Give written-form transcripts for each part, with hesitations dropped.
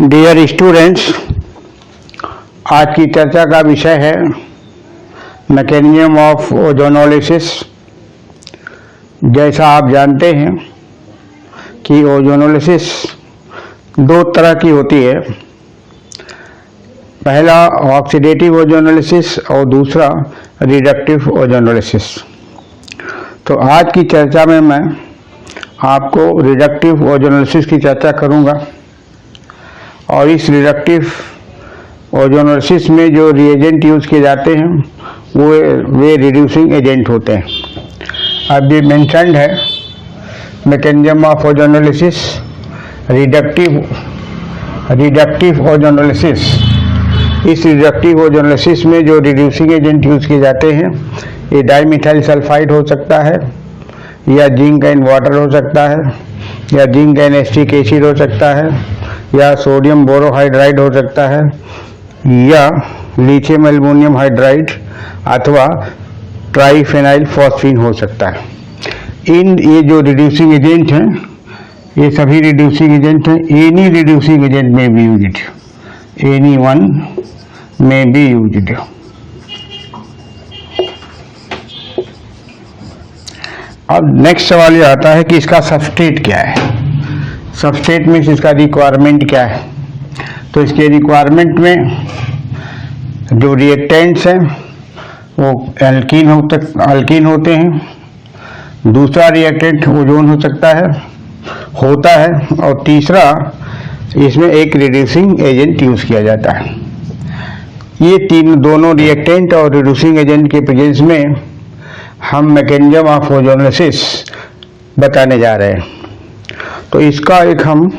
Dear students, आज की चर्चा का विषय है मैकेनिज्म ऑफ ओजोनोलिसिस। जैसा आप जानते हैं कि ओजोनोलिसिस दो तरह की होती है, पहला ऑक्सीडेटिव ओजोनोलिसिस और दूसरा रिडक्टिव ओजोनोलिसिस। तो आज की चर्चा में मैं आपको रिडक्टिव ओजोनोलिसिस की चर्चा करूंगा और इस रिडक्टिव ओजोनोलिसिस में जो रिएजेंट यूज किए जाते हैं वे रिड्यूसिंग एजेंट होते हैं। अब ये मेंशन्ड है mechanism of ozonolysis, reductive ozonolysis. इस रिडक्टिव ओजोनोलिसिस में जो रिड्यूसिंग एजेंट यूज किए जाते हैं ये डाइमिथाइल सल्फाइड हो सकता है, या जिंक एंड वाटर हो सकता है, या जिंक एंड एसिटिक एसिड हो सकता है, या सोडियम बोरोहाइड्राइड हो सकता है, या लिथियम एल्युमिनियम हाइड्राइड अथवा ट्राइफेनाइल फॉस्फीन हो सकता है। ये जो रिड्यूसिंग एजेंट हैं, ये सभी रिड्यूसिंग एजेंट हैं। एनी रिड्यूसिंग एजेंट में बी यूज्ड, एनी वन में बी यूज्ड। अब नेक्स्ट सवाल ये आता है कि इसका सबस्ट्रेट क्या है। सबस्ट्रेट में इसका रिक्वायरमेंट क्या है। तो इसके रिक्वायरमेंट में जो रिएक्टेंट्स हैं वो अल्कीन होते हैं, दूसरा रिएक्टेंट ओजोन हो सकता है और तीसरा इसमें एक रिड्यूसिंग एजेंट यूज किया जाता है। ये दोनों रिएक्टेंट और रिड्यूसिंग एजेंट के प्रेजेंस में हम मैकेनिज्म ऑफ ओजोनोलिसिस बताने जा रहे हैं। तो इसका एक हम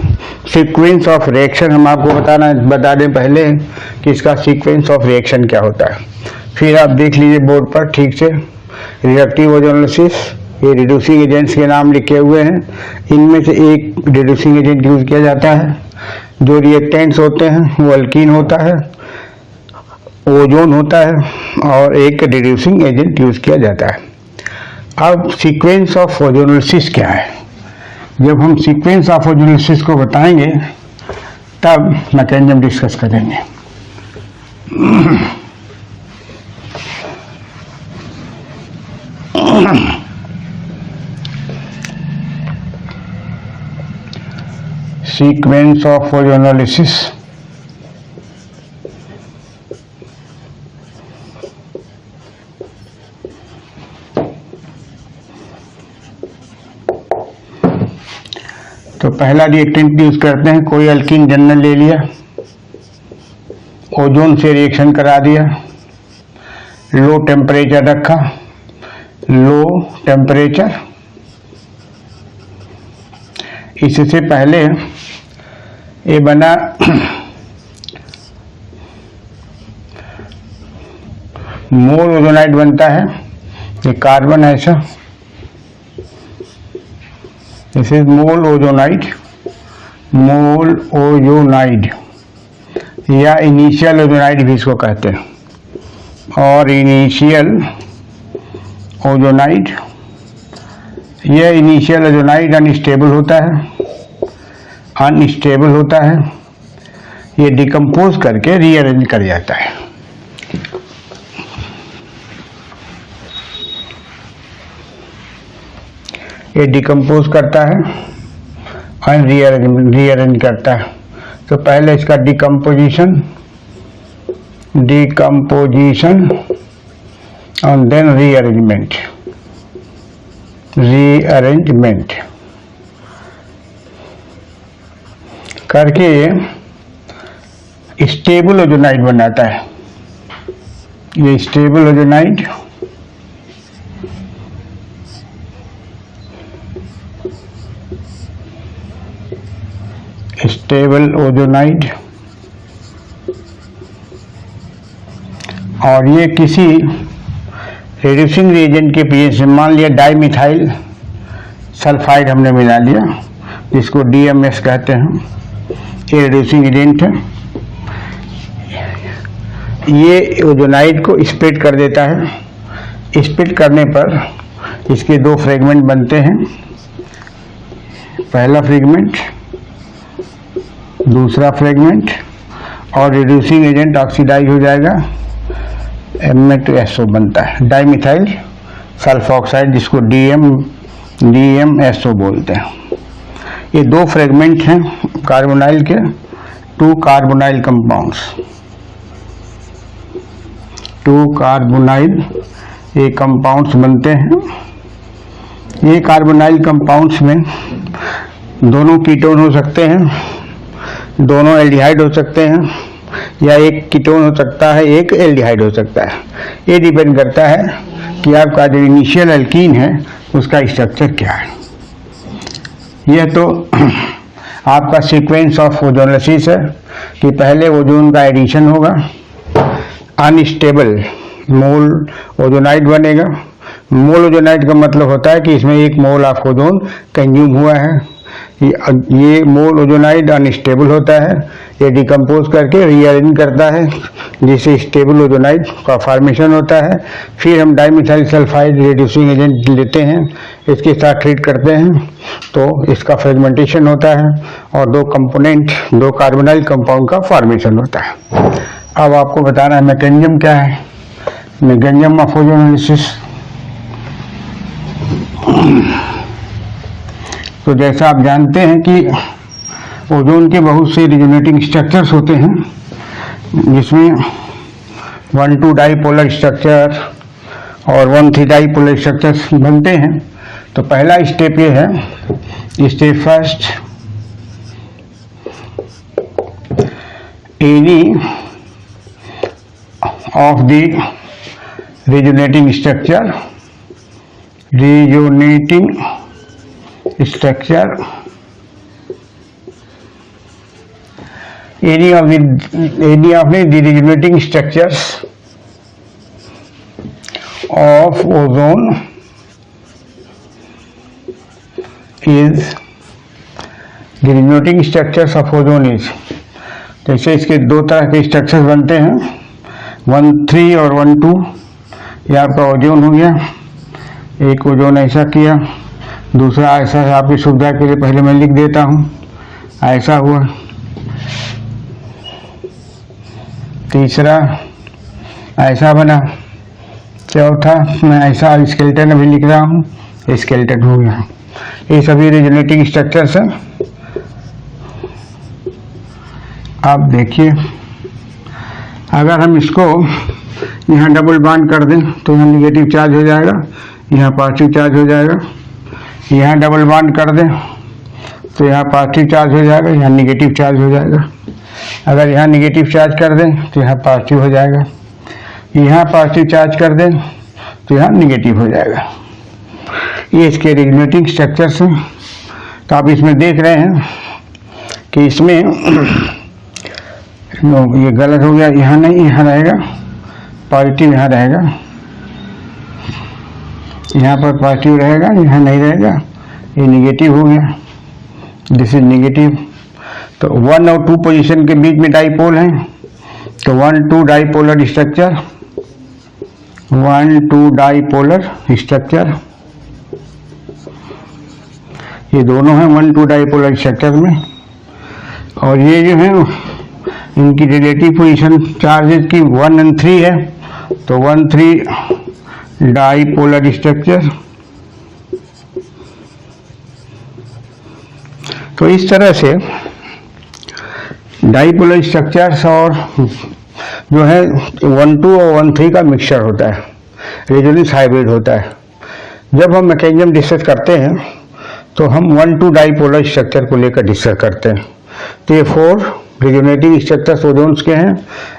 सीक्वेंस ऑफ रिएक्शन हम आपको बता दें पहले कि इसका सीक्वेंस ऑफ रिएक्शन क्या होता है। फिर आप देख लीजिए बोर्ड पर ठीक से, रिडक्टिव ओजोनोलिसिस, ये रिड्यूसिंग एजेंट्स के नाम लिखे हुए हैं। इनमें से एक रिड्यूसिंग एजेंट यूज किया जाता है। जो रिएक्टेंट्स होते हैं वो अल्कीन होता है, ओजोन होता है और एक रिड्यूसिंग एजेंट यूज किया जाता है। अब सीक्वेंस ऑफ ओजोनोलिसिस क्या है। जब हम सीक्वेंस ऑफ ओजोनोलिसिस को बताएंगे तब मैकेनिज्म डिस्कस करेंगे। सीक्वेंस ऑफ ओजोनोलिसिस तो पहला रिएक्टेंट यूज करते हैं, कोई अल्कीन जनरल ले लिया, ओजोन से रिएक्शन करा दिया, लो टेम्परेचर रखा, लो टेम्परेचर। इससे पहले ये बना मोल ओजोनाइड बनता है, ये कार्बन ऐसा, दिस इज मोल ओजोनाइड या इनिशियल ओजोनाइड भी इसको कहते हैं। और इनिशियल ओजोनाइड, यह इनिशियल ओजोनाइड अनस्टेबल होता है, ये डिकम्पोज करके रीअरेंज कर जाता है। ये डिकम्पोज करता है और रीअरेंज करता है। तो पहले इसका डिकम्पोजिशन और देन रीअरेंजमेंट करके स्टेबल ओजोनाइड बनाता है। ये स्टेबल ओजोनाइड और ये किसी रिड्यूसिंग रिएजेंट के प्रेजेंस में, मान लिया डाइमिथाइल सल्फाइड हमने मिला लिया, जिसको DMS कहते हैं, ये रिड्यूसिंग एजेंट है। ये ओजोनाइड को स्प्लिट कर देता है। स्प्लिट करने पर इसके दो फ्रेगमेंट बनते हैं। पहला फ्रेगमेंट दूसरा फ्रेगमेंट, और रिड्यूसिंग एजेंट ऑक्सीडाइज हो जाएगा, MnO बनता है, डाइमिथाइल सल्फोक्साइड, जिसको DMSO बोलते हैं। ये दो फ्रेगमेंट हैं कार्बोनाइल के, 2 कार्बोनाइल कंपाउंड्स, 2 कार्बोनाइल ये कंपाउंड्स बनते हैं। ये कार्बोनाइल कंपाउंड्स में दोनों कीटोन हो सकते हैं, दोनों एल्डिहाइड हो सकते हैं, या एक कीटोन हो सकता है, एक एल्डिहाइड हो सकता है। ये डिपेंड करता है कि आपका जो इनिशियल एल्कीन है उसका स्ट्रक्चर क्या है। यह तो आपका सीक्वेंस ऑफ ओजोनोलिसिस है कि पहले ओजोन का एडिशन होगा, अनस्टेबल मोल ओजोनाइड बनेगा। मोल ओजोनाइड का मतलब होता है कि इसमें 1 मोल ऑफ ओजोन कंज्यूम हुआ है। ये मोल ओजोनाइड अनस्टेबल होता है, ये डिकम्पोज करके रीअरेंज करता है, जिससे स्टेबल ओजोनाइड का फॉर्मेशन होता है। फिर हम डाइमिथाइल सल्फाइड रिड्यूसिंग एजेंट लेते हैं, इसके साथ ट्रीट करते हैं, तो इसका फ्रेगमेंटेशन होता है और 2 कंपोनेंट 2 कार्बोनाइल कंपाउंड का फॉर्मेशन होता है। अब आपको बताना है मैकेनिज्म क्या है, मैकेनिज्म ऑफ ओजोनोलिसिस। तो जैसा आप जानते हैं कि ओजोन के बहुत से रिजोनेटिंग स्ट्रक्चर्स होते हैं, जिसमें 1,2 डाईपोलर स्ट्रक्चर और 1,3 डाईपोलर स्ट्रक्चर्स बनते हैं। तो पहला स्टेप ये है, step first, any of the resonating structure any of the regenerating structures of ozone is the regenerating structures of ozone is, जैसे इसके 2 तरह के स्ट्रक्चर्स बनते हैं, 1,3 और 1,2। ये आपका ओजोन हो गया, एक ओजोन ऐसा किया, दूसरा ऐसा है। आपकी सुविधा के लिए पहले मैं लिख देता हूँ, ऐसा हुआ, तीसरा ऐसा बना, चौथा मैं ऐसा स्केलेटन अभी लिख रहा हूँ, स्केलेटन हो गया। ये सभी रिजोनेटिंग स्ट्रक्चर्स हैं। आप देखिए, अगर हम इसको यहाँ डबल बॉन्ड कर दें तो यहाँ निगेटिव चार्ज हो जाएगा, यहाँ पॉजिटिव चार्ज हो जाएगा। यहाँ डबल बॉन्ड कर दें तो यहाँ पॉजिटिव चार्ज हो जाएगा, यहाँ निगेटिव चार्ज हो जाएगा। अगर यहाँ निगेटिव चार्ज कर दें तो यहाँ पॉजिटिव हो जाएगा, यहाँ पॉजिटिव चार्ज कर दें तो यहाँ निगेटिव हो जाएगा। ये इसके रिजोनेटिंग स्ट्रक्चर्स हैं। तो आप इसमें देख रहे हैं कि इसमें ये गलत हो गया, यहाँ नहीं, यहाँ रहेगा पॉजिटिव, यहाँ रहेगा, यहाँ पर पॉजिटिव रहेगा, यहाँ नहीं रहेगा, ये निगेटिव हो गया, दिस इज निगेटिव। तो 1 और 2 पोजीशन के बीच में डाईपोल है, तो 1,2 डाईपोलर स्ट्रक्चर, 1,2 डाईपोलर स्ट्रक्चर, ये दोनों हैं 1,2 डाईपोलर स्ट्रक्चर में। और ये जो है इनकी रिलेटिव पोजीशन चार्जेस की 1 और 3 है, तो 1,3 डाईपोलर स्ट्रक्चर। तो इस तरह से डाईपोलर स्ट्रक्चर्स और जो है 1,2 और 1,3 का मिक्सचर होता है, रेजोनेंस हाइब्रिड होता है। जब हम मैकेनिज्म डिस्कस करते हैं तो हम 1,2 डाईपोलर स्ट्रक्चर को लेकर डिस्कस करते हैं। तो ये 4 रिजोनेटिंग स्ट्रक्चर्स ओजोन्स के हैं।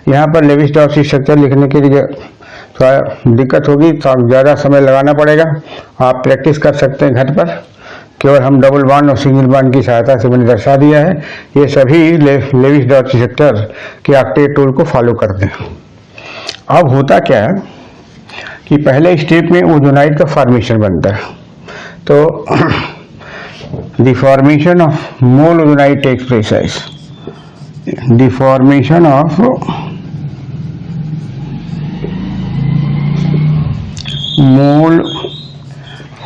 यहाँ पर लेविस-डॉर्सी स्ट्रक्चर लिखने के लिए थोड़ा दिक्कत होगी, तो ज़्यादा समय लगाना पड़ेगा। आप प्रैक्टिस कर सकते हैं घर पर, केवल हम डबल बॉन्ड और सिंगल बॉन्ड की सहायता से मैंने दर्शा दिया है। ये सभी लेविस-डॉर्सी स्ट्रक्चर के ऑक्टेट रूल को फॉलो करते हैं। अब होता क्या है कि पहले स्टेप में ओजोनाइड का फॉर्मेशन बनता है, तो the formation of mol ozonide takes place as the formation of mol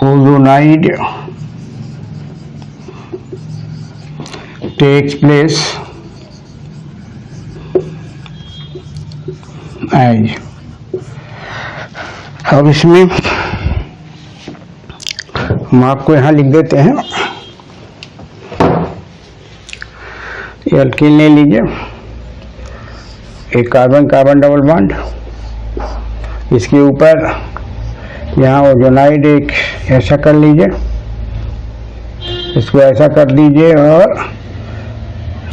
ozonide takes place as. अब इसमें हम आपको यहाँ लिख देते हैं, ये अल्कीन ले लीजिए, एक कार्बन कार्बन डबल बॉन्ड, इसके ऊपर यहाँ ओजोनाइड एक ऐसा कर लीजिए, इसको ऐसा कर दीजिए, और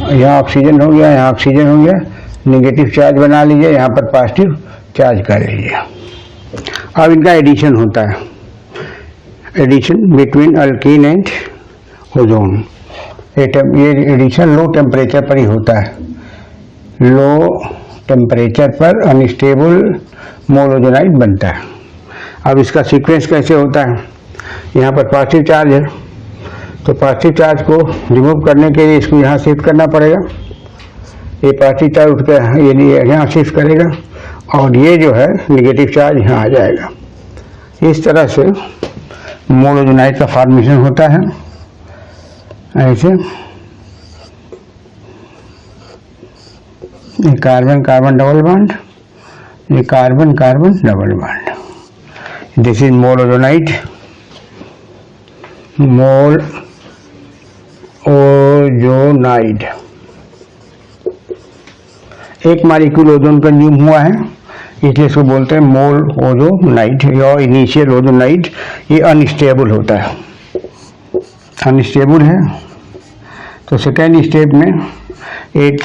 यहाँ ऑक्सीजन हो गया, यहाँ ऑक्सीजन हो गया, नेगेटिव चार्ज बना लीजिए, यहाँ पर पॉजिटिव चार्ज कर लीजिए। अब इनका एडिशन होता है, addition between alkene and ozone. ये एडिशन लो टेम्परेचर पर ही होता है, लो टेम्परेचर पर अनस्टेबल मोलओजोनाइड बनता है। अब इसका सीक्वेंस कैसे होता है, यहाँ पर पॉजिटिव चार्ज है, तो पॉजिटिव चार्ज को रिमूव करने के लिए इसको यहाँ शिफ्ट करना पड़ेगा, ये पॉजिटिव चार्ज उठकर ये यहाँ शिफ्ट करेगा, और ये जो है नेगेटिव चार्ज यहाँ आ जाएगा। इस तरह से मोलओजोनाइड का फॉर्मेशन होता है। ऐसे ये कार्बन कार्बन डबल बॉन्ड, ये carbon carbon double bond, this is molozonide, molozonide. एक मॉलिक्यूल ओजोन कंज्यूम हुआ है, इसलिए इसको बोलते हैं मोल ओजोनाइड या इनिशियल ओजोनाइड। ये अनस्टेबल होता है, अनस्टेबल है, तो सेकेंड स्टेप में एक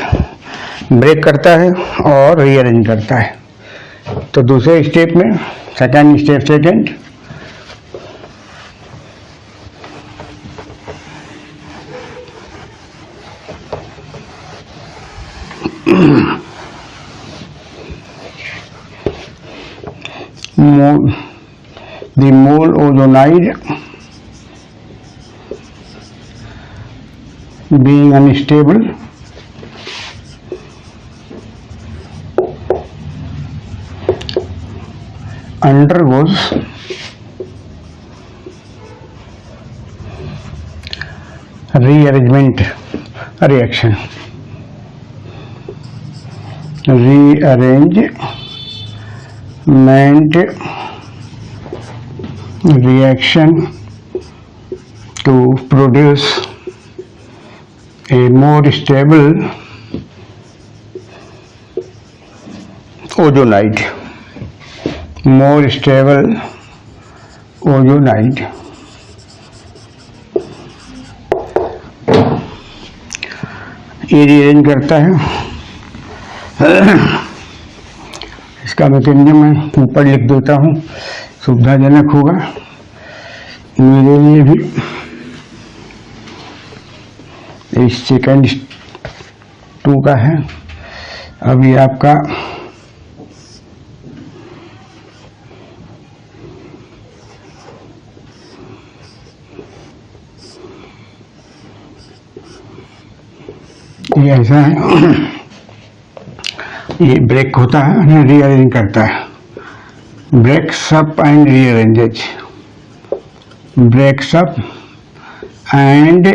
ब्रेक करता है और रीअरेंज करता है। तो दूसरे स्टेप में second step the moleozonide being unstable undergoes rearrangement reaction, rearrangement reaction to produce a more stable ozonide, more stable ozonide। ये रिअरेंज करता है, इसका मैकेनिज्म मैं ऊपर लिख देता हूँ, सुविधाजनक होगा मेरे लिए भी। इस सेकेंड 2 का है। अभी आपका ये ऐसा है, ये ब्रेक होता है, रीअरेंज करता है, breaks up and rearranges, breaks up and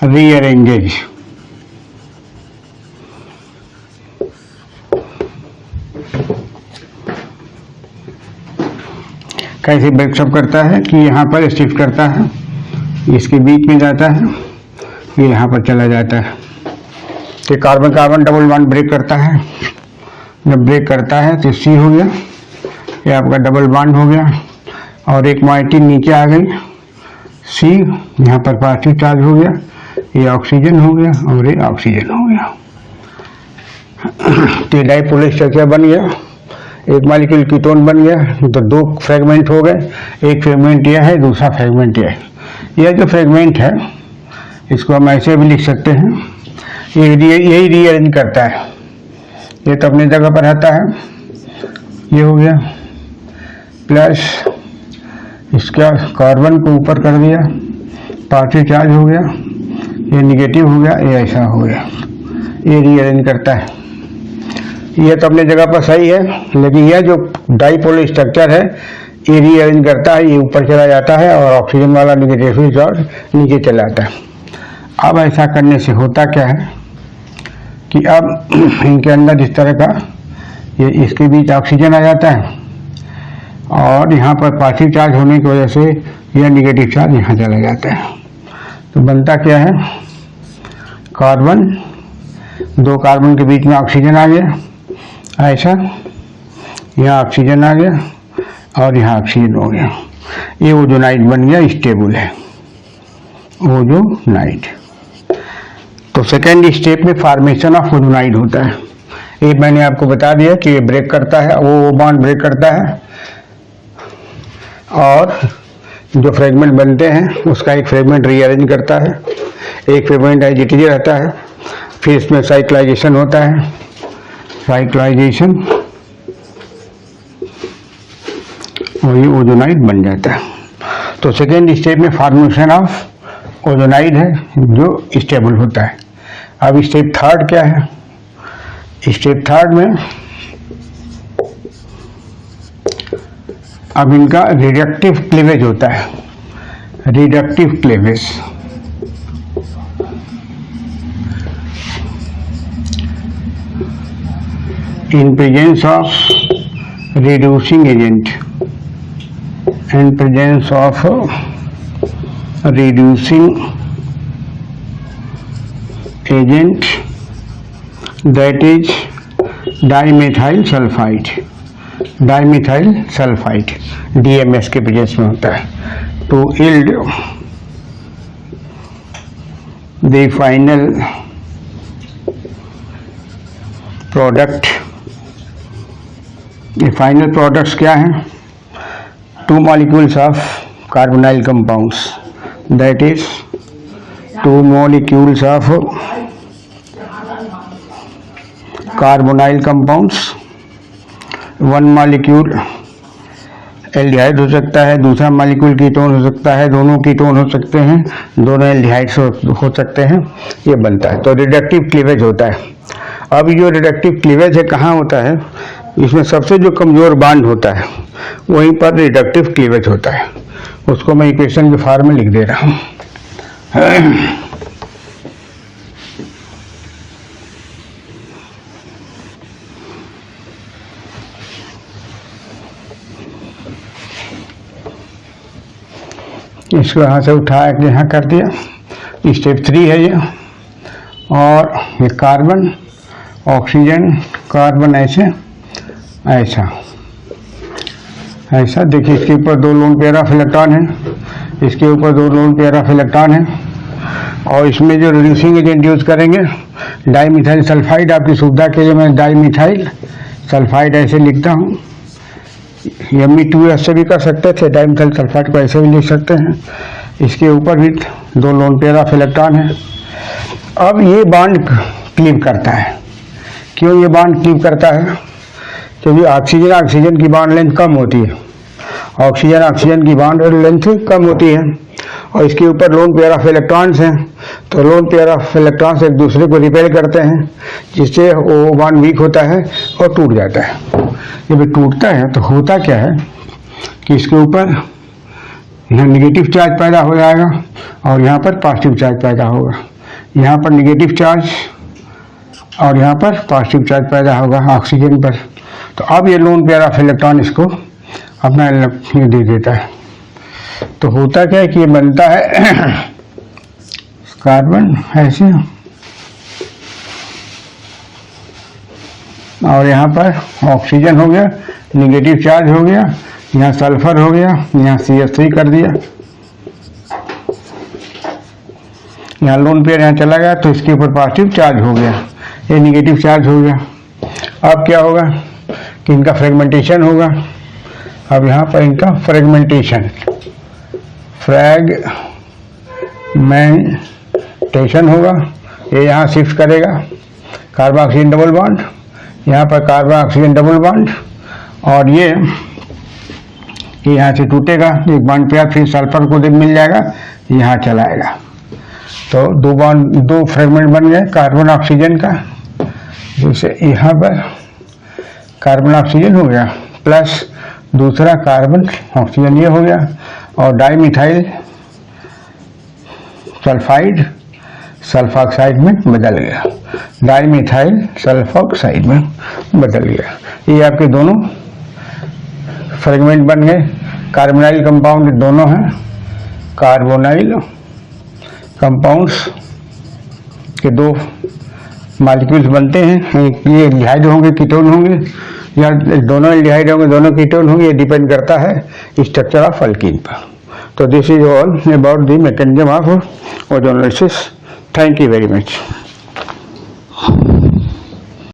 rearranges. कैसे ब्रेकअप करता है कि यहाँ पर शिफ्ट करता है, इसके बीच में जाता है, ये यहाँ पर चला जाता है, तो carbon carbon double bond break करता है। जब ब्रेक करता है तो सी हो गया, ये आपका डबल बॉन्ड हो गया, और एक मॉलिक्यूल नीचे आ गई सी, यहाँ पर पॉजिटिव चार्ज हो गया, ये ऑक्सीजन हो गया और ये ऑक्सीजन हो गया, तो डाइपोलर स्ट्रक्चर बन गया, एक मॉलिक्यूल कीटोन बन गया। तो 2 फ्रेगमेंट हो गए, एक फ्रेगमेंट यह है, दूसरा फ्रेगमेंट यह है। यह जो फ्रेगमेंट है इसको हम ऐसे भी लिख सकते हैं, यही रीअरेंज करता है, ये तो अपनी जगह पर रहता है, ये हो गया, प्लस इसका कार्बन को ऊपर कर दिया, पॉजिटिव चार्ज हो गया, ये निगेटिव हो गया, ये ऐसा हो गया, ये रीअरेंज करता है। ये तो अपने जगह पर सही है, लेकिन यह जो डाइपोलर स्ट्रक्चर है ये रीअरेंज करता है, ये ऊपर चला जाता है और ऑक्सीजन वाला नेगेटिव चार्ज नीचे चला जाता है। अब ऐसा करने से होता क्या है, कि अब इनके अंदर इस तरह का ये इसके बीच ऑक्सीजन आ जाता है और यहाँ पर पॉजिटिव चार्ज होने की वजह से यह निगेटिव चार्ज यहाँ चला जाता है। तो बनता क्या है, कार्बन, दो कार्बन के बीच में ऑक्सीजन आ गया, ऐसा यहाँ ऑक्सीजन आ गया और यहाँ ऑक्सीजन हो गया, ये ओजोनाइड बन गया, स्टेबल है ओजोनाइड। तो सेकेंड स्टेप में फॉर्मेशन ऑफ ओजोनाइड होता है। ये मैंने आपको बता दिया कि ये ब्रेक करता है, वो बॉन्ड ब्रेक करता है और जो फ्रेगमेंट बनते हैं उसका एक फ्रेगमेंट रीअरेंज करता है, एक फ्रेगमेंट एज इट इज रहता है, फिर इसमें साइक्लाइजेशन होता है, साइक्लाइजेशन, और ये ओजोनाइड बन जाता है। तो सेकेंड स्टेप में फॉर्मेशन ऑफ ओजोनाइड है जो स्टेबल होता है। अब स्टेप थर्ड क्या है, स्टेप थर्ड में अब इनका रिडक्टिव क्लीवेज होता है, reductive cleavage. In presence of reducing agent, in presence of reducing agent that is dimethyl sulfide, dimethyl sulphide DMS के प्रेजेंस में होता है। To yield the final product, ये फाइनल प्रोडक्ट्स क्या हैं, two molecules of carbonyl compounds, that is two molecules of carbonyl compounds, one molecule aldehyde हो सकता है, दूसरा मॉलिक्यूल कीटोन हो सकता है, दोनों कीटोन हो सकते हैं, दोनों एल्डिहाइड्स हो सकते हैं, ये बनता है। तो रिडक्टिव क्लीवेज होता है। अब जो रिडक्टिव क्लीवेज है कहाँ होता है, इसमें सबसे जो कमज़ोर बॉन्ड होता है वहीं पर रिडक्टिव क्लीवेज होता है। उसको मैं इक्वेशन के फॉर्म में लिख दे रहा हूँ। इसको यहाँ से उठा के यहाँ कर दिया, स्टेप 3 है ये। और ये कार्बन, ऑक्सीजन, कार्बन, ऐसे ऐसा ऐसा देखिए, इसके ऊपर 2 लोन पेयर ऑफ इलेक्ट्रॉन है, इसके ऊपर 2 लोन पेयर ऑफ इलेक्ट्रॉन है। और इसमें जो रिड्यूसिंग एजेंट यूज करेंगे डाइमिथाइल सल्फाइड, आपकी सुविधा के लिए मैं डाइमिथाइल सल्फाइड ऐसे लिखता हूँ। Me2 ऐसे भी कर सकते थे, डाइमिथाइल सल्फाइड को ऐसे भी लिख सकते हैं। इसके ऊपर भी 2 लोन पेयर ऑफ इलेक्ट्रॉन है। अब ये बॉन्ड क्लीव करता है। क्यों ये बॉन्ड क्लीव करता है? क्योंकि ऑक्सीजन की बॉन्ड लेंथ कम होती है, ऑक्सीजन की बॉन्ड लेंथ कम होती है, और इसके ऊपर लोन पेयर ऑफ इलेक्ट्रॉन्स हैं। तो लोन पेयर ऑफ इलेक्ट्रॉन्स एक दूसरे को रिपेल करते हैं, जिससे वो बॉन्ड वीक होता है और टूट जाता है। जब टूटता है तो होता क्या है कि इसके ऊपर यहाँ निगेटिव चार्ज पैदा हो जाएगा और यहाँ पर पॉजिटिव चार्ज पैदा होगा। यहाँ पर निगेटिव चार्ज और यहाँ पर पॉजिटिव चार्ज पैदा होगा ऑक्सीजन पर। तो अब ये लोन पेयर ऑफ इलेक्ट्रॉन इसको अपना ये दे देता है। तो होता क्या है कि ये बनता है कार्बन ऐसे, और यहाँ पर ऑक्सीजन हो गया, निगेटिव चार्ज हो गया, यहाँ सल्फर हो गया, यहाँ CH3 कर दिया, यहाँ लोन पेयर यहाँ चला गया तो इसके ऊपर पॉजिटिव चार्ज हो गया, ये निगेटिव चार्ज हो गया। अब क्या होगा कि इनका फ्रेगमेंटेशन होगा। अब यहाँ पर इनका फ्रेगमेंटेशन होगा। ये यहाँ शिफ्ट करेगा कार्बन ऑक्सीजन डबल बॉन्ड, यहाँ पर कार्बन ऑक्सीजन डबल बॉन्ड, और ये यहाँ से टूटेगा, एक बॉन्ड पेयर फिर सल्फर को मिल जाएगा, यहाँ चलाएगा। तो 2 फ्रेगमेंट बन गए कार्बन ऑक्सीजन का। जैसे यहाँ पर कार्बन ऑक्सीजन हो गया प्लस दूसरा कार्बन ऑक्सीजन ये हो गया, और डाइमिथाइल सल्फाइड सल्फॉक्साइड में बदल गया। डाइमिथाइल सल्फोक्साइड में बदल गया। ये आपके दोनों फ्रेगमेंट बन गए। कार्बोनाइल कंपाउंड दोनों हैं, कार्बोनाइल कंपाउंड्स के दो मॉलिक्यूल्स बनते हैं। ये एल्डिहाइड होंगे, कीटोन होंगे, या दोनों एल्डिहाइड होंगे, दोनों कीटोन होंगे। ये डिपेंड करता है स्ट्रक्चर ऑफ अल्कीन पर। तो this is all about the mechanism of ozonolysis. Thank you very much.